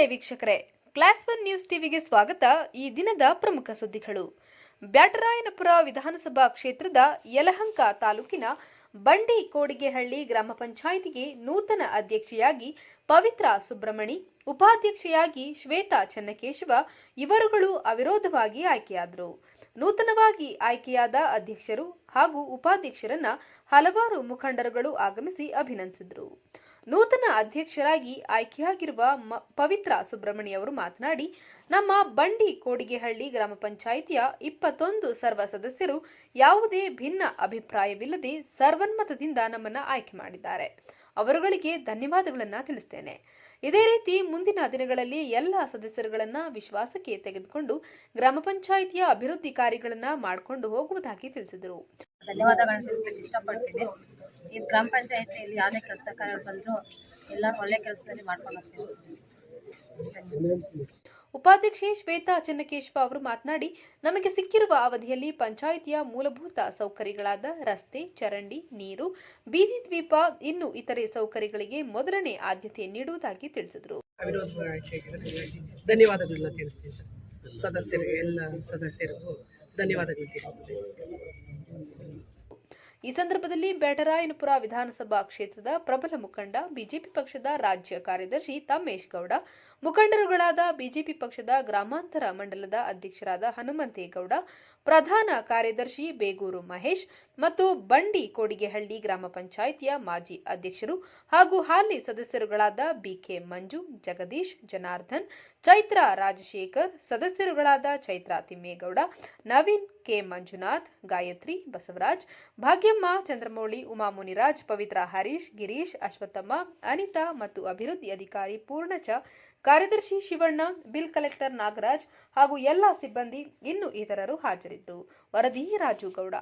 ನಮಸ್ತೆ ವೀಕ್ಷಕರೇ, class 1 news ಟಿವಿಗೆ ಸ್ವಾಗತ. ಈ ದಿನದ ಪ್ರಮುಖ ಸುದ್ದಿಗಳು. ಬ್ಯಾಟರಾಯನಪುರ ವಿಧಾನಸಭಾ ಕ್ಷೇತ್ರದ ಯಲಹಂಕ ತಾಲೂಕಿನ ಬಂಡಿ ಕೋಡಿಗೆಹಳ್ಳಿ ಗ್ರಾಮ ಪಂಚಾಯಿತಿಗೆ ನೂತನ ಅಧ್ಯಕ್ಷೆಯಾಗಿ ಪವಿತ್ರ ಸುಬ್ರಮಣಿ, ಉಪಾಧ್ಯಕ್ಷೆಯಾಗಿ ಶ್ವೇತಾ ಚೆನ್ನಕೇಶವ ಇವರುಗಳು ಅವಿರೋಧವಾಗಿ ಆಯ್ಕೆಯಾದರು. ನೂತನವಾಗಿ ಆಯ್ಕೆಯಾದ ಅಧ್ಯಕ್ಷರು ಹಾಗೂ ಉಪಾಧ್ಯಕ್ಷರನ್ನ ಹಲವಾರು ಮುಖಂಡರುಗಳು ಆಗಮಿಸಿ ಅಭಿನಂದಿಸಿದರು. ನೂತನ ಅಧ್ಯಕ್ಷರಾಗಿ ಆಯ್ಕೆಯಾಗಿರುವ ಪವಿತ್ರ ಸುಬ್ರಮಣಿ ಅವರು ಮಾತನಾಡಿ, ನಮ್ಮ ಬಂಡಿ ಕೋಡಿಗೆಹಳ್ಳಿ ಗ್ರಾಮ ಪಂಚಾಯಿತಿಯ 21 ಸರ್ವ ಸದಸ್ಯರು ಯಾವುದೇ ಭಿನ್ನ ಅಭಿಪ್ರಾಯವಿಲ್ಲದೆ ಸರ್ವನ್ಮತದಿಂದ ನಮ್ಮನ್ನ ಆಯ್ಕೆ ಮಾಡಿದ್ದಾರೆ. ಅವರುಗಳಿಗೆ ಧನ್ಯವಾದಗಳನ್ನ ತಿಳಿಸ್ತೇನೆ. ಇದೇ ರೀತಿ ಮುಂದಿನ ದಿನಗಳಲ್ಲಿ ಎಲ್ಲ ಸದಸ್ಯರುಗಳನ್ನ ವಿಶ್ವಾಸಕ್ಕೆ ತೆಗೆದುಕೊಂಡು ಗ್ರಾಮ ಪಂಚಾಯಿತಿಯ ಅಭಿವೃದ್ಧಿ ಕಾರ್ಯಗಳನ್ನ ಮಾಡಿಕೊಂಡು ಹೋಗುವುದಾಗಿ ತಿಳಿಸಿದರು. ಧನ್ಯವಾದಗಳನ್ನು ತಿಳಿಸಲಿಕ್ಕೆ ಇಷ್ಟಪಡ್ತೀನಿ. ಈ ಗ್ರಾಮ ಪಂಚಾಯಿತಿಯಲ್ಲಿ ಯಾವುದೇ ಕೆಲಸ ಕಾರ್ಯ ಬಂದರೂ ಎಲ್ಲ ಒಳ್ಳೆ ಕೆಲಸದಲ್ಲಿ ಮಾಡ್ಕೊಂಡು ಹೋಗ್ತೀವಿ. ಉಪಾಧ್ಯಕ್ಷೆ ಶ್ವೇತಾ ಚೆನ್ನಕೇಶವ ಅವರು ಮಾತನಾಡಿ, ನಮಗೆ ಸಿಕ್ಕಿರುವ ಅವಧಿಯಲ್ಲಿ ಪಂಚಾಯಿತಿಯ ಮೂಲಭೂತ ಸೌಕರ್ಯಗಳಾದ ರಸ್ತೆ, ಚರಂಡಿ, ನೀರು, ಬೀದಿ ದ್ವೀಪ ಇನ್ನು ಇತರೆ ಸೌಕರ್ಯಗಳಿಗೆ ಮೊದಲನೇ ಆದ್ಯತೆ ನೀಡುವುದಾಗಿ ತಿಳಿಸಿದರು. ಧನ್ಯವಾದಗಳನ್ನ ತಿಳಿಸ್ತೀನಿ ಸದಸ್ಯರಿಗೆ, ಎಲ್ಲ ಸದಸ್ಯರಿಗೂ ಧನ್ಯವಾದಗಳು ತಿಳಿಸ್ತೀನಿ. ಈ ಸಂದರ್ಭದಲ್ಲಿ ಬ್ಯಾಟರಾಯನಪುರ ವಿಧಾನಸಭಾ ಕ್ಷೇತ್ರದ ಪ್ರಬಲ ಮುಖಂಡ ಬಿಜೆಪಿ ಪಕ್ಷದ ರಾಜ್ಯ ಕಾರ್ಯದರ್ಶಿ ತಮ್ಮೇಶ್ ಗೌಡ, ಮುಖಂಡರುಗಳಾದ ಬಿಜೆಪಿ ಪಕ್ಷದ ಗ್ರಾಮಾಂತರ ಮಂಡಲದ ಅಧ್ಯಕ್ಷರಾದ ಹನುಮಂತೇಗೌಡ, ಪ್ರಧಾನ ಕಾರ್ಯದರ್ಶಿ ಬೇಗೂರು ಮಹೇಶ್ ಮತ್ತು ಬಂಡಿ ಕೋಡಿಗೆಹಳ್ಳಿ ಗ್ರಾಮ ಪಂಚಾಯಿತಿಯ ಮಾಜಿ ಅಧ್ಯಕ್ಷರು ಹಾಗೂ ಹಾಲಿ ಸದಸ್ಯರುಗಳಾದ ಬಿಕೆ ಮಂಜು, ಜಗದೀಶ್, ಜನಾರ್ದನ್, ಚೈತ್ರ ರಾಜಶೇಖರ್, ಸದಸ್ಯರುಗಳಾದ ಚೈತ್ರ ತಿಮ್ಮೇಗೌಡ, ನವೀನ್, ಕೆ ಮಂಜುನಾಥ್, ಗಾಯತ್ರಿ, ಬಸವರಾಜ್, ಭಾಗ್ಯಮ್ಮ, ಚಂದ್ರಮೌಳಿ, ಉಮಾ ಮುನಿರಾಜ್, ಪವಿತ್ರ, ಹರೀಶ್, ಗಿರೀಶ್, ಅಶ್ವತ್ಥಮ್ಮ, ಅನಿತಾ ಮತ್ತು ಅಭಿವೃದ್ಧಿ ಅಧಿಕಾರಿ ಪೂರ್ಣಚ, ಕಾರ್ಯದರ್ಶಿ ಶಿವಣ್ಣ, ಬಿಲ್ ಕಲೆಕ್ಟರ್ ನಾಗರಾಜ್ ಹಾಗೂ ಎಲ್ಲ ಸಿಬ್ಬಂದಿ ಇನ್ನು ಇತರರು ಹಾಜರಿದ್ದರು. ವರದಿ ರಾಜು ಗೌಡ.